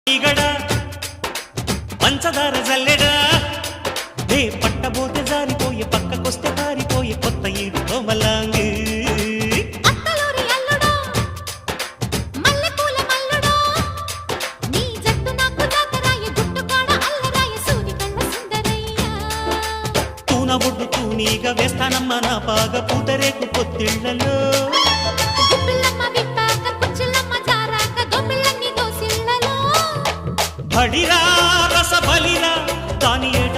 ఈగడా పంచదార జల్లెడా దే పట్టబోతే జారిపోయే పక్కకొస్తే పారిపోయే కొత్త ఈడు కోమలాంగి ఒడ్డు తూనీగా వేస్తానమ్మ నా పాగ పూతరేకు పొత్తిళ్లలో బడిరా రస బలిరా దాని ఏట